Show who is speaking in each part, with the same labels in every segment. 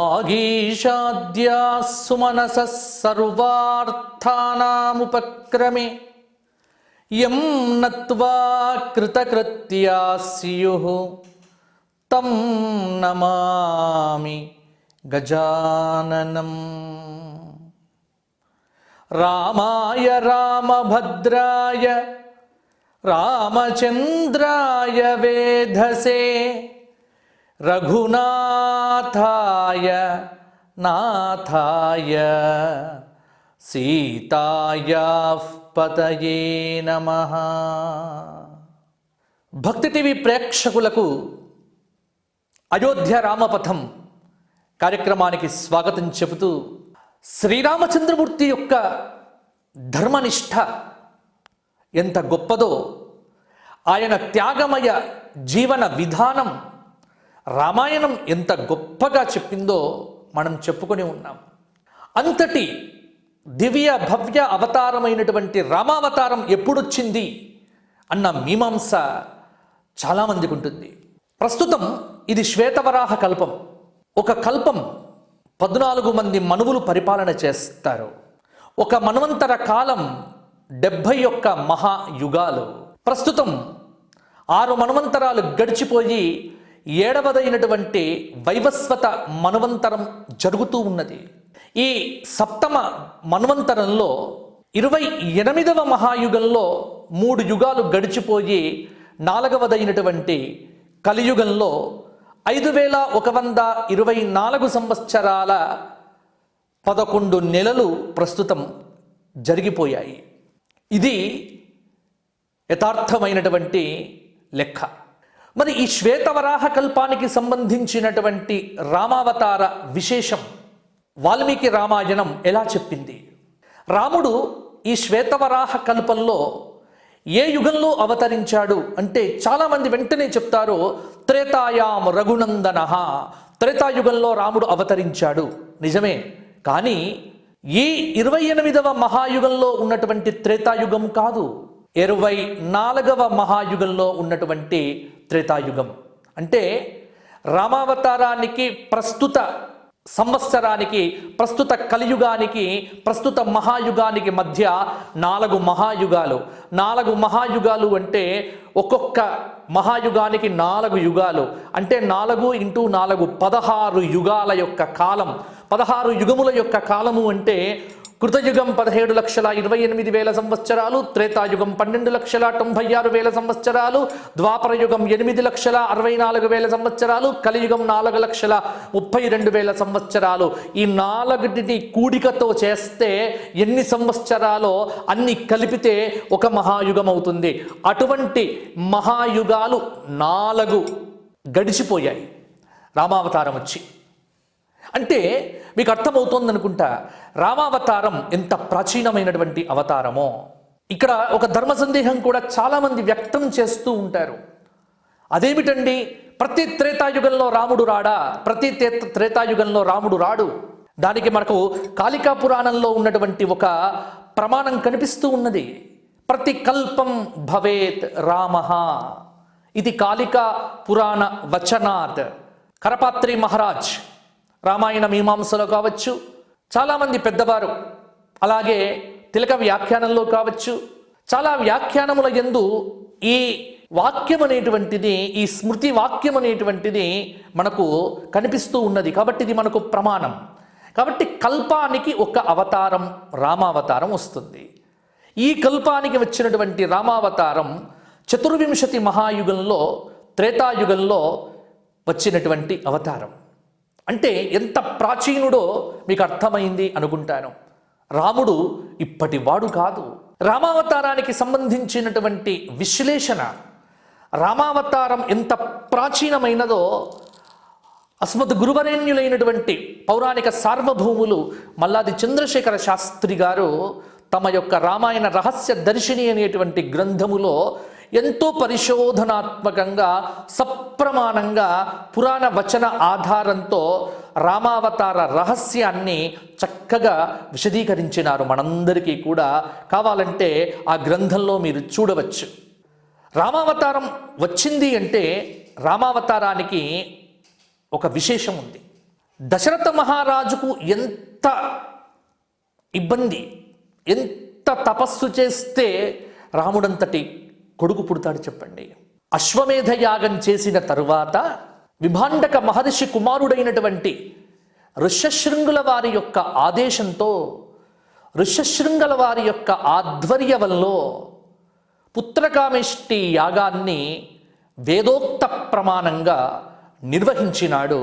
Speaker 1: వాగీషాద్యాः సుమనసः సర్వార్థానాముపక్రమే యం నత్వా కృతకృత్యాः స్యుః తం నమామి గజాననం. రామాయ రామభద్రాయ రామచంద్రాయ వేధసే రఘునాథాయ నాథాయ సీతాయాః పతయే నమః. భక్తి టీవీ ప్రేక్షకులకు అయోధ్య రామపథం కార్యక్రమానికి స్వాగతం చెబుతూ, శ్రీరామచంద్రమూర్తి యొక్క ధర్మనిష్ట ఎంత గొప్పదో, ఆయన త్యాగమయ జీవన విధానం రామాయణం ఎంత గొప్పగా చెప్పిందో మనం చెప్పుకొని ఉన్నాం. అంతటి దివ్య భవ్య అవతారమైనటువంటి రామావతారం ఎప్పుడొచ్చింది అన్న మీమాంస చాలామందికి ఉంటుంది. ప్రస్తుతం ఇది శ్వేతవరాహ కల్పం. ఒక కల్పం 14 మంది మనువులు పరిపాలన చేస్తారు. ఒక మన్వంతర కాలం 71 మహాయుగాలు. ప్రస్తుతం 6 మన్వంతరాలు గడిచిపోయి 7వదైనటువంటి వైవస్వత మన్వంతరం జరుగుతూ ఉన్నది. ఈ సప్తమ మన్వంతరంలో 28వ మహాయుగంలో 3 యుగాలు గడిచిపోయి 4వదైనటువంటి కలియుగంలో 5124 సంవత్సరాల 11 నెలలు ప్రస్తుతం జరిగిపోయాయి. ఇది యథార్థమైనటువంటి లెక్క. మరి ఈ శ్వేతవరాహ కల్పానికి సంబంధించినటువంటి రామావతార విశేషం వాల్మీకి రామాయణం ఎలా చెప్పింది? రాముడు ఈ శ్వేతవరాహ కల్పంలో ఏ యుగంలో అవతరించాడు అంటే చాలామంది వెంటనే చెప్తారు త్రేతాయాం రఘునందన, త్రేతాయుగంలో రాముడు అవతరించాడు. నిజమే, కానీ ఈ 28వ మహాయుగంలో ఉన్నటువంటి త్రేతాయుగం కాదు, 24వ మహాయుగంలో ఉన్నటువంటి త్రేతాయుగం. అంటే రామావతారానికి ప్రస్తుత సంవత్సరానికి, ప్రస్తుత కలియుగానికి, ప్రస్తుత మహాయుగానికి మధ్య 4 మహాయుగాలు. 4 మహాయుగాలు అంటే ఒక్కొక్క మహాయుగానికి 4 యుగాలు. అంటే 4 × 4 16 యుగాల యొక్క కాలం. 16 యుగముల యొక్క కాలము అంటే కృతయుగం 17,28,000 సంవత్సరాలు, త్రేతాయుగం 12,96,000 సంవత్సరాలు, ద్వాపరయుగం 8,64,000 సంవత్సరాలు, కలియుగం 4,32,000 సంవత్సరాలు. ఈ 4టిని కూడికతో చేస్తే ఎన్ని సంవత్సరాలో అన్ని కలిపితే ఒక మహాయుగం అవుతుంది. అటువంటి మహాయుగాలు 4 గడిచిపోయాయి రామావతారం వచ్చి. అంటే మీకు అర్థమవుతోంది అనుకుంటా రామావతారం ఎంత ప్రాచీనమైనటువంటి అవతారమో. ఇక్కడ ఒక ధర్మ సందేహం కూడా చాలామంది వ్యక్తం చేస్తూ ఉంటారు. అదేమిటండి, ప్రతి త్రేతాయుగంలో రాముడు రాడా? ప్రతి త్రేతాయుగంలో రాముడు రాడు. దానికి మనకు కాళికా పురాణంలో ఉన్నటువంటి ఒక ప్రమాణం కనిపిస్తూ ఉన్నది. ప్రతి కల్పం భవేత్ రామః, ఇది కాళికా పురాణ వచనాత్. కరపాత్రి మహారాజ్ రామాయణ మీమాంసలో కావచ్చు, చాలామంది పెద్దవారు, అలాగే తిలక వ్యాఖ్యానంలో కావచ్చు, చాలా వ్యాఖ్యానముల యందు ఈ వాక్యం అనేటువంటిది, ఈ స్మృతి వాక్యం అనేటువంటిది మనకు కనిపిస్తూ ఉన్నది. కాబట్టి ఇది మనకు ప్రమాణం. కాబట్టి కల్పానికి ఒక అవతారం రామావతారం వస్తుంది. ఈ కల్పానికి వచ్చినటువంటి రామావతారం 24 మహాయుగంలో త్రేతాయుగంలో వచ్చినటువంటి అవతారం. అంటే ఎంత ప్రాచీనుడో మీకు అర్థమైంది అనుకుంటాను. రాముడు ఇప్పటివాడు కాదు. రామావతారానికి సంబంధించినటువంటి విశ్లేషణ, రామావతారం ఎంత ప్రాచీనమైనదో అస్మద్ గురువరేణ్యులైనటువంటి పౌరాణిక సార్వభౌములు మల్లాది చంద్రశేఖర శాస్త్రి గారు తమ యొక్క రామాయణ రహస్య దర్శిని అనేటువంటి గ్రంథములో ఎంతో పరిశోధనాత్మకంగా సప్రమాణంగా పురాణ వచన ఆధారంతో రామావతార రహస్యాన్ని చక్కగా విశదీకరించినారు. మనందరికీ కూడా కావాలంటే ఆ గ్రంథంలో మీరు చూడవచ్చు. రామావతారం వచ్చింది అంటే రామావతారానికి ఒక విశేషం ఉంది. దశరథ మహారాజుకు ఎంత ఇబ్బంది, ఎంత తపస్సు చేస్తే రాముడంతటి కొడుకు పుడతాడు చెప్పండి. అశ్వమేధ యాగం చేసిన తరువాత విభాండక మహర్షి కుమారుడైనటువంటి ఋష్యశృంగుల వారి యొక్క ఆదేశంతో, ఋష్యశృంగుల వారి యొక్క ఆధ్వర్యంలో పుత్రకామేష్టి యాగాన్ని వేదోక్త ప్రమాణంగా నిర్వహించినాడు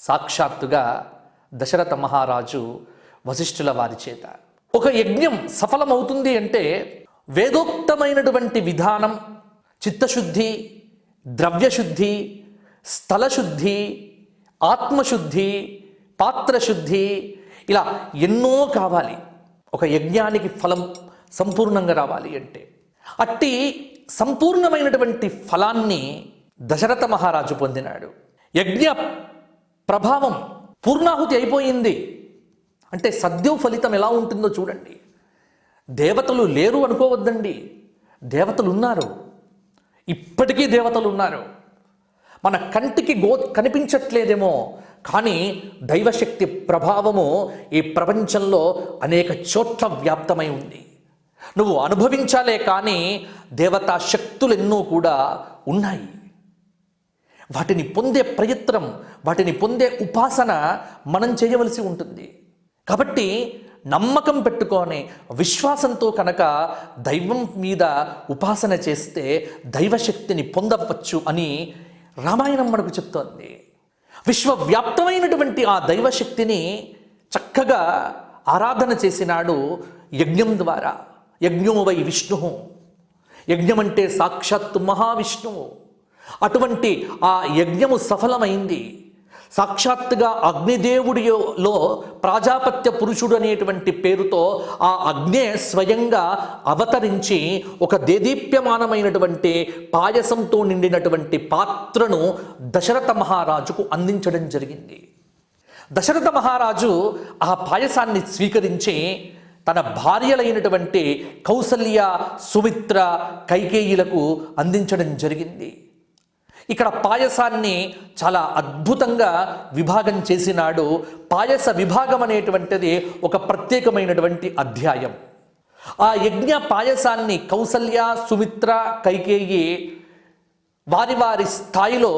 Speaker 1: సాక్షాత్తుగా దశరథ మహారాజు వశిష్ఠుల వారి చేత. ఒక యజ్ఞం సఫలమవుతుంది అంటే వేదోక్తమైనటువంటి విధానం, చిత్తశుద్ధి, ద్రవ్యశుద్ధి, స్థలశుద్ధి, ఆత్మశుద్ధి, పాత్రశుద్ధి, ఇలా ఎన్నో కావాలి ఒక యజ్ఞానికి ఫలం సంపూర్ణంగా రావాలి అంటే. అట్టి సంపూర్ణమైనటువంటి ఫలాన్ని దశరథ మహారాజు పొందినాడు. యజ్ఞ ప్రభావం పూర్ణాహుతి అయిపోయింది అంటే సద్యం ఫలితం ఎలా ఉంటుందో చూడండి. దేవతలు లేరు అనుకోవద్దండి, దేవతలు ఉన్నారు, ఇప్పటికీ దేవతలు ఉన్నారు. మన కంటికి కనిపించట్లేదేమో, కానీ దైవశక్తి ప్రభావము ఈ ప్రపంచంలో అనేక చోట్ల వ్యాప్తమై ఉంది. నువ్వు అనుభవించాలే కానీ దేవతా శక్తులు ఎన్నో కూడా ఉన్నాయి. వాటిని పొందే ప్రయత్నం, వాటిని పొందే ఉపాసన మనం చేయవలసి ఉంటుంది. కాబట్టి నమ్మకం పెట్టుకొని విశ్వాసంతో కనుక దైవం మీద ఉపాసన చేస్తే దైవశక్తిని పొందవచ్చు అని రామాయణం మనకు చెప్తోంది. విశ్వవ్యాప్తమైనటువంటి ఆ దైవశక్తిని చక్కగా ఆరాధన చేసినాడు యజ్ఞం ద్వారా. యజ్ఞో వై విష్ణు, యజ్ఞం అంటే సాక్షాత్తు మహావిష్ణువు. అటువంటి ఆ యజ్ఞము సఫలమైంది. సాక్షాత్తుగా అగ్నిదేవుడిలో ప్రాజాపత్య పురుషుడు అనేటువంటి పేరుతో ఆ అగ్నే స్వయంగా అవతరించి ఒక దేదీప్యమానమైనటువంటి పాయసంతో నిండినటువంటి పాత్రను దశరథ మహారాజుకు అందించడం జరిగింది. దశరథ మహారాజు ఆ పాయసాన్ని స్వీకరించి తన భార్యలైనటువంటి కౌసల్య, సుమిత్ర, కైకేయిలకు అందించడం జరిగింది. ఇక్కడ పాయసాన్ని చాలా అద్భుతంగా విభాగం చేసినాడు. పాయస విభాగం అనేటువంటిది ఒక ప్రత్యేకమైనటువంటి అధ్యాయం. ఆ యజ్ఞ పాయసాన్ని కౌసల్య, సుమిత్ర, కైకేయి వారి వారి స్థాయిలో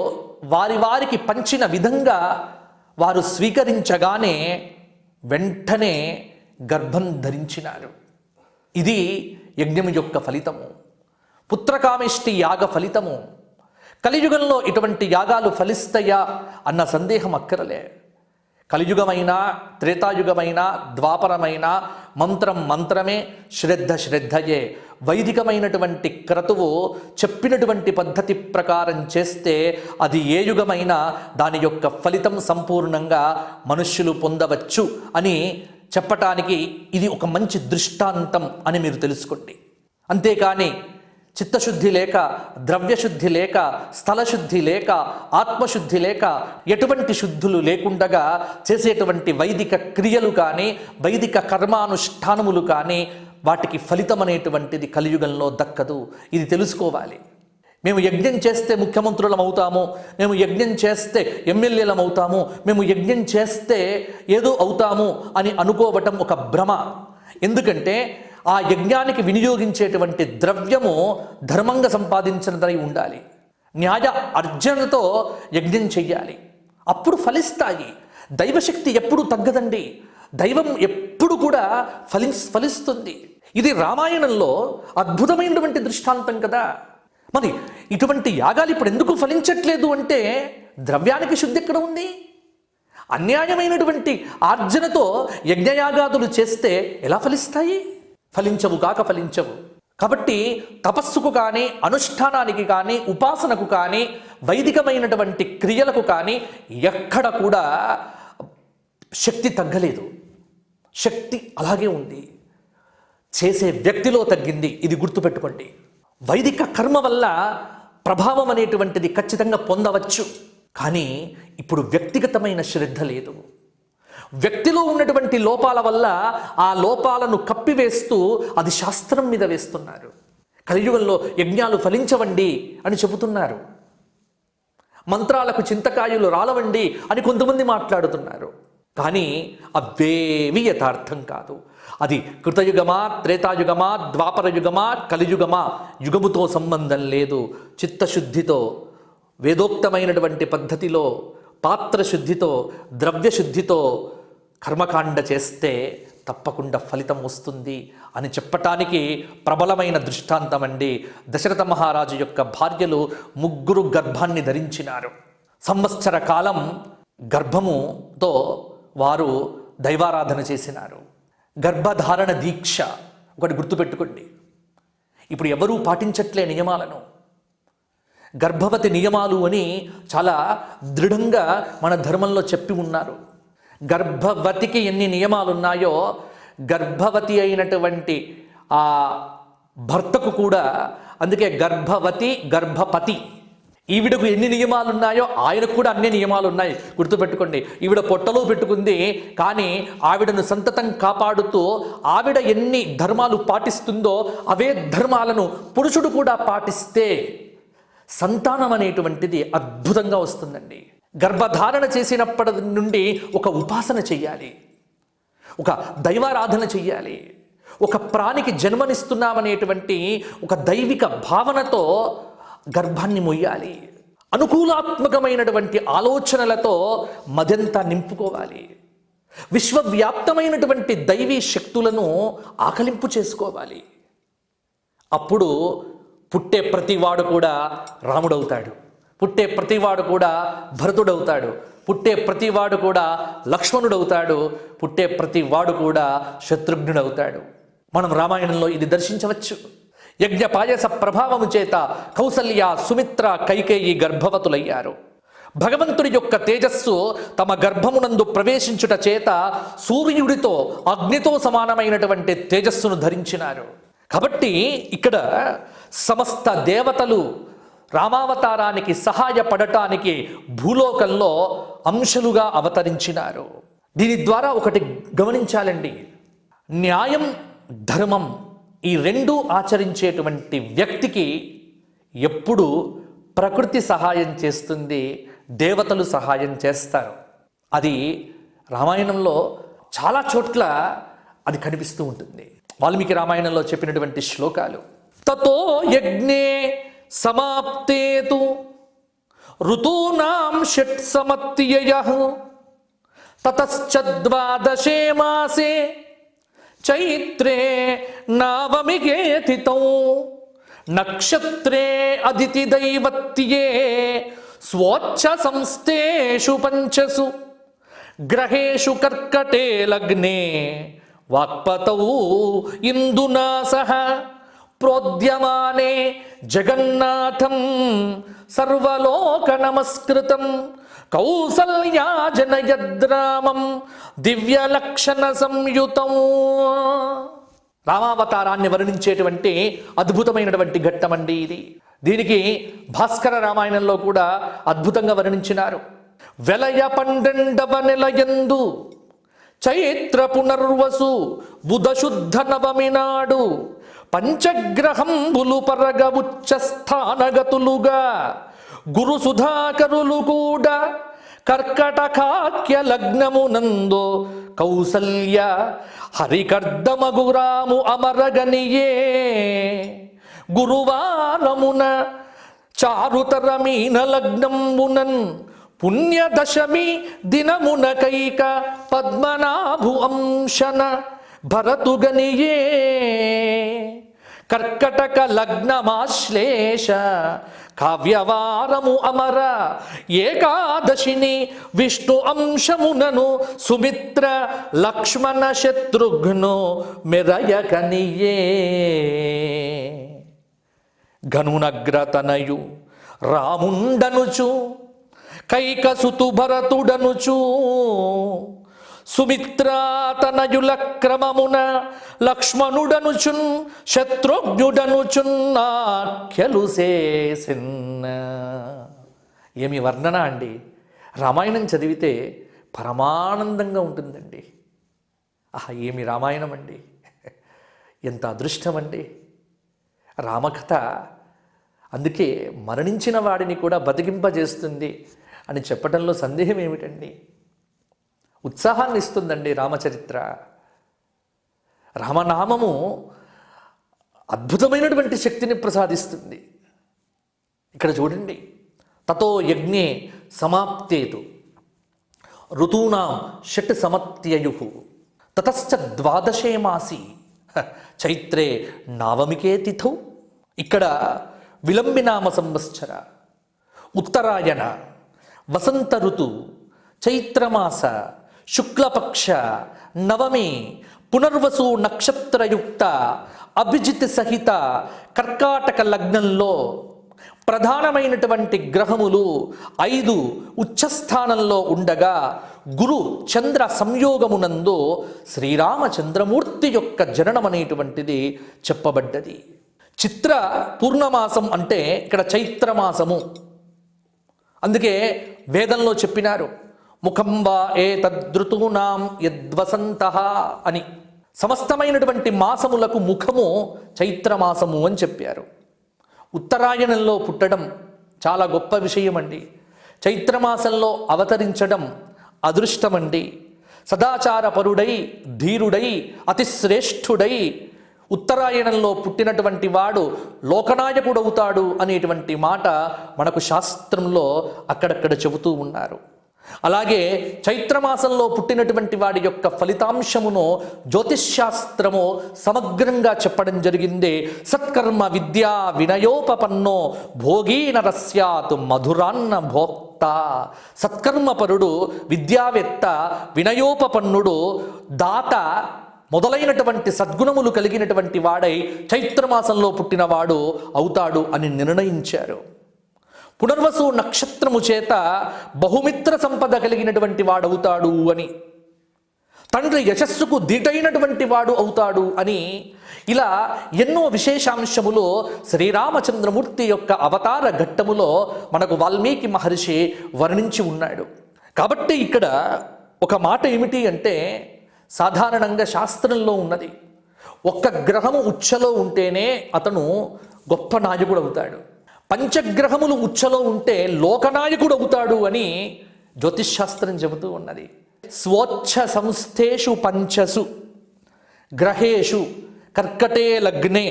Speaker 1: వారి వారికి పంచిన విధంగా వారు స్వీకరించగానే వెంటనే గర్భం ధరించినారు. ఇది యజ్ఞం యొక్క ఫలితము, పుత్రకామేష్టి యాగ ఫలితము. కలియుగంలో ఇటువంటి యాగాలు ఫలిస్తాయా అన్న సందేహం అక్కరలే. కలియుగమైనా, త్రేతాయుగమైనా, ద్వాపరమైనా మంత్రం మంత్రమే, శ్రద్ధ శ్రద్ధయే. వైదికమైనటువంటి క్రతువు చెప్పినటువంటి పద్ధతి ప్రకారం చేస్తే అది ఏ యుగమైనా దాని యొక్క ఫలితం సంపూర్ణంగా మనుష్యులు పొందవచ్చు అని చెప్పటానికి ఇది ఒక మంచి దృష్టాంతం అని మీరు తెలుసుకోండి. అంతేకాని చిత్తశుద్ధి లేక, ద్రవ్యశుద్ధి లేక, స్థలశుద్ధి లేక, ఆత్మశుద్ధి లేక, ఎటువంటి శుద్ధులు లేకుండగా చేసేటువంటి వైదిక క్రియలు కానీ, వైదిక కర్మానుష్ఠానములు కానీ వాటికి ఫలితం అనేటువంటిది కలియుగంలో దక్కదు. ఇది తెలుసుకోవాలి. మేము యజ్ఞం చేస్తే ముఖ్యమంత్రులం అవుతాము, మేము యజ్ఞం చేస్తే ఎమ్మెల్యేలం అవుతాము, మేము యజ్ఞం చేస్తే ఏదో అవుతాము అని అనుకోవటం ఒక భ్రమ. ఎందుకంటే ఆ యజ్ఞానికి వినియోగించేటువంటి ద్రవ్యము ధర్మంగా సంపాదించినదై ఉండాలి. న్యాయ అర్జనతో యజ్ఞం చెయ్యాలి, అప్పుడు ఫలిస్తాయి. దైవశక్తి ఎప్పుడు తగ్గదండి, దైవం ఎప్పుడు కూడా ఫలిస్తుంది. ఇది రామాయణంలో అద్భుతమైనటువంటి దృష్టాంతం కదా. మరి ఇటువంటి యాగాలు ఇప్పుడు ఎందుకు ఫలించట్లేదు అంటే ద్రవ్యానికి శుద్ధి ఎక్కడ ఉంది? అన్యాయమైనటువంటి ఆర్జనతో యజ్ఞయాగాదులు చేస్తే ఎలా ఫలిస్తాయి? ఫలించవు కాక ఫలించవు. కాబట్టి తపస్సుకు కానీ, అనుష్ఠానానికి కానీ, ఉపాసనకు కానీ, వైదికమైనటువంటి క్రియలకు కానీ ఎక్కడ కూడా శక్తి తగ్గలేదు. శక్తి అలాగే ఉంది, చేసే వ్యక్తిలో తగ్గింది. ఇది గుర్తుపెట్టుకోండి. వైదిక కర్మ వల్ల ప్రభావం అనేటువంటిది ఖచ్చితంగా పొందవచ్చు, కానీ ఇప్పుడు వ్యక్తిగతమైన శ్రద్ధ లేదు. వ్యక్తిలో ఉన్నటువంటి లోపాల వల్ల ఆ లోపాలను కప్పివేస్తూ అది శాస్త్రం మీద వేస్తున్నారు. కలియుగంలో యజ్ఞాలు ఫలించవండి అని చెబుతున్నారు, మంత్రాలకు చింతకాయలు రాలవండి అని కొంతమంది మాట్లాడుతున్నారు. కానీ అవేవి యథార్థం కాదు. అది కృతయుగమా, త్రేతాయుగమా, ద్వాపరయుగమా, కలియుగమా, యుగముతో సంబంధం లేదు. చిత్తశుద్ధితో, వేదోక్తమైనటువంటి పద్ధతిలో, పాత్రశుద్ధితో, ద్రవ్యశుద్ధితో కర్మకాండ చేస్తే తప్పకుండా ఫలితం వస్తుంది అని చెప్పటానికి ప్రబలమైన దృష్టాంతం అండి. దశరథ మహారాజు యొక్క భార్యలు 3 గర్భాన్ని ధరించినారు. సంవత్సర కాలం గర్భముతో వారు దైవారాధన చేసినారు. గర్భధారణ దీక్ష ఒకటి గుర్తుపెట్టుకోండి. ఇప్పుడు ఎవరూ పాటించట్లే నియమాలను. గర్భవతి నియమాలు అని చాలా దృఢంగా మన ధర్మంలో చెప్పి ఉన్నారు. గర్భవతికి ఎన్ని నియమాలు ఉన్నాయో గర్భవతి అయినటువంటి ఆ భర్తకు కూడా, అందుకే గర్భవతి గర్భపతి, ఈవిడకు ఎన్ని నియమాలు ఉన్నాయో ఆయనకు కూడా అన్ని నియమాలు ఉన్నాయి. గుర్తుపెట్టుకోండి. ఈవిడ పొట్టలో పెట్టుకుంది, కానీ ఆవిడను సంతతం కాపాడుతూ ఆవిడ ఎన్ని ధర్మాలు పాటిస్తుందో అవే ధర్మాలను పురుషుడు కూడా పాటిస్తే సంతానం అనేటువంటిది అద్భుతంగా వస్తుందండి. గర్భధారణ చేసినప్పటి నుండి ఒక ఉపాసన చెయ్యాలి, ఒక దైవారాధన చెయ్యాలి, ఒక ప్రాణికి జన్మనిస్తున్నామనేటువంటి ఒక దైవిక భావనతో గర్భాన్ని మొయ్యాలి. అనుకూలాత్మకమైనటువంటి ఆలోచనలతో మదంతా నింపుకోవాలి. విశ్వవ్యాప్తమైనటువంటి దైవీ శక్తులను ఆకలింపు చేసుకోవాలి. అప్పుడు పుట్టే ప్రతివాడు కూడా రాముడవుతాడు, పుట్టే ప్రతివాడు కూడా భరతుడవుతాడు, పుట్టే ప్రతివాడు కూడా లక్ష్మణుడవుతాడు, పుట్టే ప్రతివాడు కూడా శత్రుఘ్నుడవుతాడు. మనం రామాయణంలో ఇది దర్శించవచ్చు. యజ్ఞ పాయస ప్రభావము చేత కౌసల్య, సుమిత్ర, కైకేయి గర్భవతులయ్యారు. భగవంతుడి యొక్క తేజస్సు తమ గర్భమునందు ప్రవేశించుట చేత సూర్యుడితో, అగ్నితో సమానమైనటువంటి తేజస్సును ధరించినారు. కాబట్టి ఇక్కడ సమస్త దేవతలు రామావతారానికి సహాయపడటానికి భూలోకంలో అంశలుగా అవతరించినారు. దీని ద్వారా ఒకటి గమనించాలండి. న్యాయం, ధర్మం ఈ రెండూ ఆచరించేటువంటి వ్యక్తికి ఎప్పుడు ప్రకృతి సహాయం చేస్తుంది, దేవతలు సహాయం చేస్తారు. అది రామాయణంలో చాలా చోట్ల అది కనిపిస్తూ ఉంటుంది. వాల్మీకి రామాయణంలో చెప్పినటువంటి శ్లోకాలు. తతో యజ్ఞే సమాప్తేతు ఋతూనాం షట్సమత్యయః తతశ్చ ద్వాదశే మాసే చైత్రే నవమికే తిథౌ నక్షత్రే అదితి దైవత్యే స్వోచ్ఛ సంస్థేషు పంచసు గ్రహేషు కర్కటే లగ్నే వాక్పతౌ ఇందునా సహ ప్రోద్యమానే జగన్నాథం సర్వలోక నమస్కృతం కౌసల్యా జనయద్రామం దివ్యలక్షణ సంయుతం. రామావతారాన్ని వర్ణించేటువంటి అద్భుతమైనటువంటి ఘట్టమండి ఇది. దీనికి భాస్కర రామాయణంలో కూడా అద్భుతంగా వర్ణించినారు. వెలయ 12వ నెలయందు చైత్ర పునర్వసు బుధశుద్ధ నవమి నాడు పంచగ్రహంబులు పరగ ఉచ్చస్థానగతులుగా గురు సుధాకరులు కూడా కర్కటకాఖ్య లగ్నమునందో కౌసల్య హరికర్దమగురాము అమరగనియే గురువారమున చారుతర మీన లగ్నంబునన్ పుణ్యదశమి దినమున కైక పద్మనాభు అంశన భరతుగనియే కర్కటక లగ్నమాశ్లేష కావ్యవారము అమర ఏకాదశిని విష్ణు అంశమునను సుమిత్ర లక్ష్మణ శత్రుఘ్ను మెరయకనియే ఘనునగ్రతనయు రాముండనుచు కైకసుతు భరతుడనుచు సుమిత్రాతనయుల క్రమమున లక్ష్మణుడనుచున్ శత్రుఘ్నుడనుచున్నాఖ్యలు చేసిన్న. ఏమి వర్ణన అండి! రామాయణం చదివితే పరమానందంగా ఉంటుందండి. ఆహా, ఏమి రామాయణం అండి! ఎంత అదృష్టం అండి రామకథ. అందుకే మరణించిన వాడిని కూడా బతికింపజేస్తుంది అని చెప్పడంలో సందేహం ఏమిటండి? ఉత్సాహాన్ని ఇస్తుందండి రామచరిత్ర. రామనామము అద్భుతమైనటువంటి శక్తిని ప్రసాదిస్తుంది. ఇక్కడ చూడండి, తతో యజ్ఞే సమాప్తేతు ఋతూనాం షట్ సమత్యయు తతశ్చ ద్వాదశే మాసి చైత్రే నవమికే తిథౌ. ఇక్కడ విలంబినామ సంవత్సర, ఉత్తరాయణ, వసంత ఋతు, చైత్రమాస, శుక్లపక్ష, నవమి, పునర్వసు నక్షత్రయుక్త అభిజిత్ సహిత కర్కాటక లగ్నంలో ప్రధానమైనటువంటి గ్రహములు 5 ఉచ్చస్థానంలో ఉండగా గురు చంద్ర సంయోగమునందు శ్రీరామచంద్రమూర్తి యొక్క జననం అనేటువంటిది చెప్పబడ్డది. చిత్ర పూర్ణమాసం అంటే ఇక్కడ చైత్రమాసము. అందుకే వేదంలో చెప్పినారు, ముఖం వా ఏ తదృతూనాం యద్వసంతః అని. సమస్తమైనటువంటి మాసములకు ముఖము చైత్రమాసము అని చెప్పారు. ఉత్తరాయణంలో పుట్టడం చాలా గొప్ప విషయం అండి. చైత్రమాసంలో అవతరించడం అదృష్టమండి. సదాచారపరుడై, ధీరుడై, అతిశ్రేష్ఠుడై ఉత్తరాయణంలో పుట్టినటువంటి వాడు లోకనాయకుడవుతాడు అనేటువంటి మాట మనకు శాస్త్రంలో అక్కడక్కడ చెబుతూ ఉన్నారు. అలాగే చైత్రమాసంలో పుట్టినటువంటి వాడి యొక్క ఫలితాంశమును జ్యోతిష్శాస్త్రము సమగ్రంగా చెప్పడం జరిగింది. సత్కర్మ విద్యా వినయోపపన్నో భోగీ నరస్యాత్ మధురాన్న భోక్త. సత్కర్మపరుడు, విద్యావేత్త, వినయోపపన్నుడు, దాత మొదలైనటువంటి సద్గుణములు కలిగినటువంటి వాడై చైత్రమాసంలో పుట్టినవాడు అవుతాడు అని నిర్ణయించారు. పునర్వసు నక్షత్రము చేత బహుమిత్ర సంపద కలిగినటువంటి వాడవుతాడు అని, తండ్రి యశస్సుకు దీటైనటువంటి వాడు అవుతాడు అని, ఇలా ఎన్నో విశేషాంశములు శ్రీరామచంద్రమూర్తి యొక్క అవతార ఘట్టములో మనకు వాల్మీకి మహర్షి వర్ణించి ఉన్నాడు. కాబట్టి ఇక్కడ ఒక మాట ఏమిటి అంటే, సాధారణంగా శాస్త్రంలో ఉన్నది, ఒక్క గ్రహము ఉచ్చలో ఉంటేనే అతను గొప్ప నాయకుడు అవుతాడు, పంచగ్రహములు ఉచ్చలో ఉంటే లోకనాయకుడు అవుతాడు అని జ్యోతిష్శాస్త్రం చెబుతూ ఉన్నది. స్వోచ్ఛ సంస్థేషు పంచసు గ్రహేషు కర్కటే లగ్నే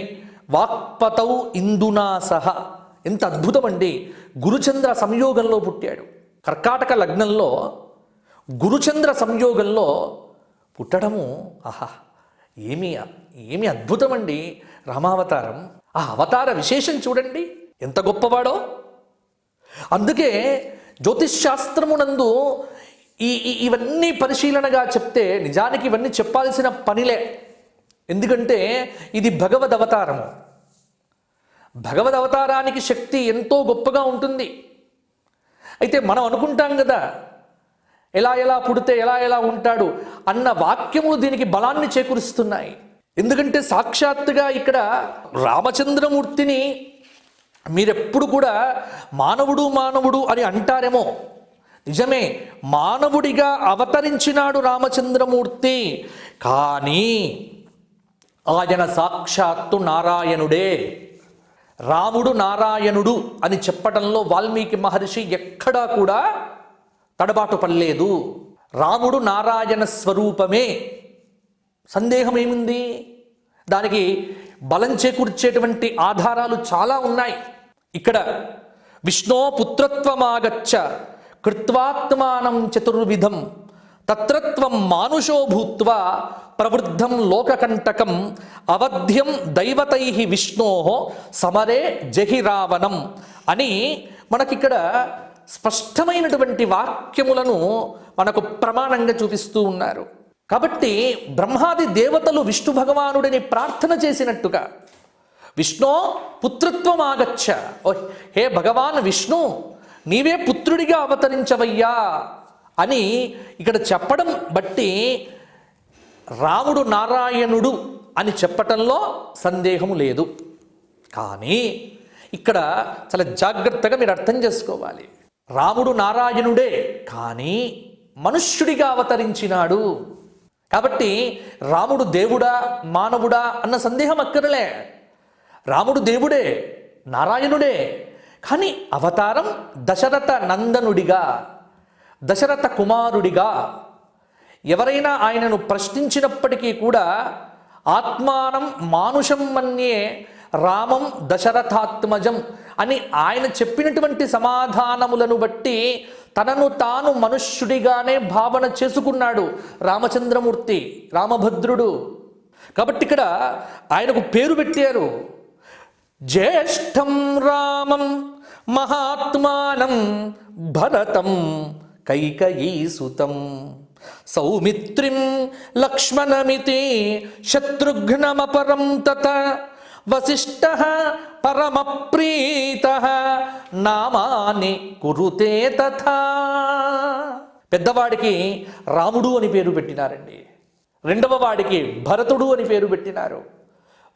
Speaker 1: వాక్పతౌ ఇందునా సహ. ఎంత అద్భుతం అండి! గురుచంద్ర సంయోగంలో పుట్టాడు. కర్కాటక లగ్నంలో గురుచంద్ర సంయోగంలో పుట్టడము ఆహా, ఏమి అద్భుతం అండి రామావతారం. ఆ అవతార విశేషం చూడండి, ఎంత గొప్పవాడో. అందుకే జ్యోతిష్శాస్త్రమునందు ఇవన్నీ పరిశీలనగా చెప్తే నిజానికి ఇవన్నీ చెప్పాల్సిన పనిలే. ఎందుకంటే ఇది భగవద్ అవతారము. భగవద్ అవతారానికి శక్తి ఎంతో గొప్పగా ఉంటుంది. అయితే మనం అనుకుంటాం కదా, ఎలా పుడితే ఎలా ఉంటాడు అన్న వాక్యములు దీనికి బలాన్ని చేకూరుస్తున్నాయి. ఎందుకంటే సాక్షాత్తుగా ఇక్కడ రామచంద్రమూర్తిని మీరెప్పుడు కూడా మానవుడు అని అంటారేమో, నిజమే, మానవుడిగా అవతరించినాడు రామచంద్రమూర్తి. కానీ ఆయన సాక్షాత్తు నారాయణుడే. రాముడు నారాయణుడు అని చెప్పటంలో వాల్మీకి మహర్షి ఎక్కడా కూడా తడబాటు పడలేదు. రాముడు నారాయణ స్వరూపమే, సందేహం ఏముంది? దానికి బలం చేకూర్చేటువంటి ఆధారాలు చాలా ఉన్నాయి. ఇక్కడ విష్ణో పుత్రత్వమాగచ్చ కృత్వాత్మానం చతుర్విధం తత్రత్వం మానుషో భూత్వా ప్రవృద్ధం లోకకంటకం అవధ్యం దైవతై విష్ణో సమరే జహిరావణం అని మనకిక్కడ స్పష్టమైనటువంటి వాక్యములను మనకు ప్రమాణంగా చూపిస్తూ ఉన్నారు. కాబట్టి బ్రహ్మాది దేవతలు విష్ణు భగవానుడిని ప్రార్థన చేసినట్టుగా విష్ణో పుత్రత్వం ఆగచ్చ, ఓ హే భగవాన్ విష్ణు, నీవే పుత్రుడిగా అవతరించవయ్యా అని ఇక్కడ చెప్పడం బట్టి రాముడు నారాయణుడు అని చెప్పటంలో సందేహము లేదు. కానీ ఇక్కడ చాలా జాగ్రత్తగా మీరు అర్థం చేసుకోవాలి. రాముడు నారాయణుడే, కానీ మనుష్యుడిగా అవతరించినాడు. కాబట్టి రాముడు దేవుడా మానవుడా అన్న సందేహం అక్కర్లే. రాముడు దేవుడే, నారాయణుడే, కానీ అవతారం దశరథ నందనుడిగా, దశరథ కుమారుడిగా, ఎవరైనా ఆయనను ప్రశ్నించినప్పటికీ కూడా ఆత్మానం మానుషం మన్యే రామం దశరథాత్మజం అని ఆయన చెప్పినటువంటి సమాధానములను బట్టి తనను తాను మనుష్యుడిగానే భావన చేసుకున్నాడు రామచంద్రమూర్తి, రామభద్రుడు. కాబట్టి ఇక్కడ ఆయనకు పేరు పెట్టారు. జ్యేష్ఠం రామం మహాత్మానం భరతం కైకయీసుతం సౌమిత్రిం లక్ష్మణమితి శత్రుఘ్నమపరం తత వశిష్ఠః పరమప్రీతః నామాని కురుతే తథా. పెద్దవాడికి రాముడు అని పేరు పెట్టినారండి, రెండవ వాడికి భరతుడు అని పేరు పెట్టినారు,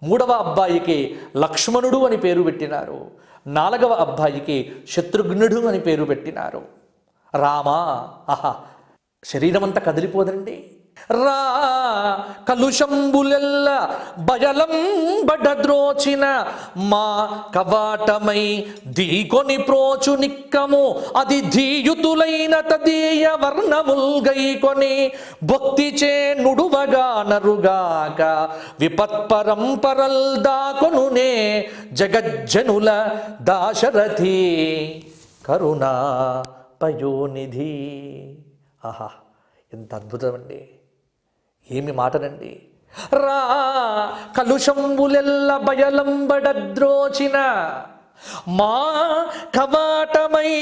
Speaker 1: మూడవ అబ్బాయికి లక్ష్మణుడు అని పేరు పెట్టినారు, నాలుగవ అబ్బాయికి శత్రుఘ్నుడు అని పేరు పెట్టినారు. రామా, ఆహా, శరీరమంతా కదిలిపోదండి. రా కలుషంబులెల్ల బయలం బడద్రోచిన మా కవాటమై దీకొని ప్రోచు నిక్కము అది ధీయుతులైన తదీయ వర్ణముల్గైకొని భక్తిచే నుడువగా నరుగాక విపత్పరంపరల్ దాకొనునే జగజ్జనుల దాశరథి కరుణా పయోనిధి. ఆహా, ఎంత అద్భుతం అండి, ఏమి మాటనండి. రా కలుషంబులెల్ల బయలంబడద్రోచిన మా కవాటమై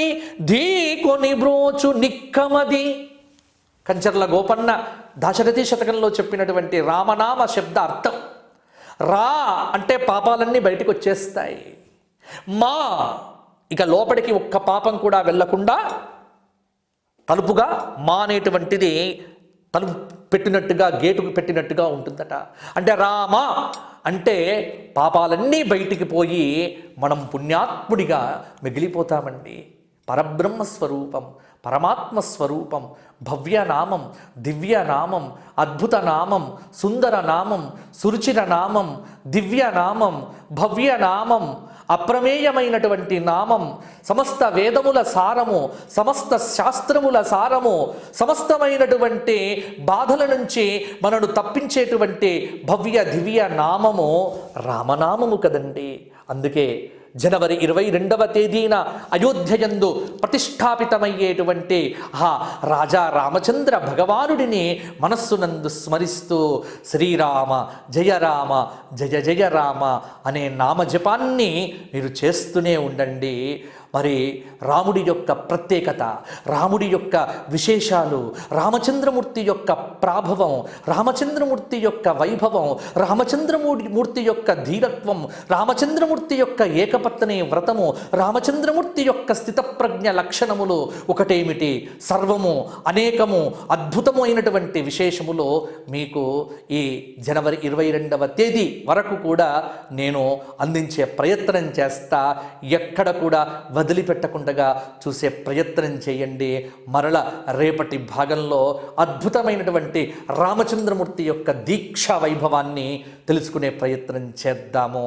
Speaker 1: ధీకొని బ్రోచు నిక్కమది. కంచర్ల గోపన్న దాశరథి శతకంలో చెప్పినటువంటి రామనామ శబ్ద అర్థం. రా అంటే పాపాలన్నీ బయటకు వచ్చేస్తాయి, మా ఇక లోపలికి ఒక్క పాపం కూడా వెళ్లకుండా తలుపుగా మా అనేటువంటిది తలుపు పెట్టినట్టుగా, గేటుకు పెట్టినట్టుగా ఉంటుందట. అంటే రామ అంటే పాపాలన్నీ బయటికి పోయి మనం పుణ్యాత్ముడిగా మిగిలిపోతామండి. పరబ్రహ్మ స్వరూపం, పరమాత్మ స్వరూపం, భవ్యనామం, దివ్యనామం, అద్భుత నామం, సుందర నామం, సురుచిర నామం, దివ్యనామం, భవ్యనామం, అప్రమేయమైనటువంటి నామం, సమస్త వేదముల సారము, సమస్త శాస్త్రముల సారము, సమస్తమైనటువంటి బాధల నుంచి మనను తప్పించేటువంటి భవ్య దివ్య నామము రామనామము కదండి. అందుకే జనవరి 22వ తేదీన అయోధ్యయందు ప్రతిష్టాపితమయ్యేటువంటి ఆ రాజా రామచంద్ర భగవానుడిని మనస్సునందు స్మరిస్తూ శ్రీరామ జయ రామ జయ జయ రామ అనే నామజపాన్ని మీరు చేస్తూనే ఉండండి. మరి రాముడి యొక్క ప్రత్యేకత, రాముడి యొక్క విశేషాలు, రామచంద్రమూర్తి యొక్క ప్రాభవం, రామచంద్రమూర్తి యొక్క వైభవం, రామచంద్రమూర్తి యొక్క ధీరత్వం, రామచంద్రమూర్తి యొక్క ఏకపత్ని వ్రతము, రామచంద్రమూర్తి యొక్క స్థితప్రజ్ఞ లక్షణములు ఒకటేమిటి, సర్వము అనేకము అద్భుతము అయినటువంటి విశేషములు మీకు ఈ జనవరి 22వ తేదీ వరకు కూడా నేను అందించే ప్రయత్నం చేస్తా. ఎక్కడ కూడా వదిలిపెట్టకుండా చూసే ప్రయత్నం చేయండి. మరల రేపటి భాగంలో అద్భుతమైనటువంటి రామచంద్రమూర్తి యొక్క దీక్షా వైభవాన్ని తెలుసుకునే ప్రయత్నం చేద్దాము.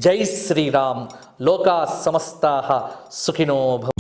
Speaker 1: జై శ్రీరామ్. లోకా సమస్తాః సుఖినో భవంతు.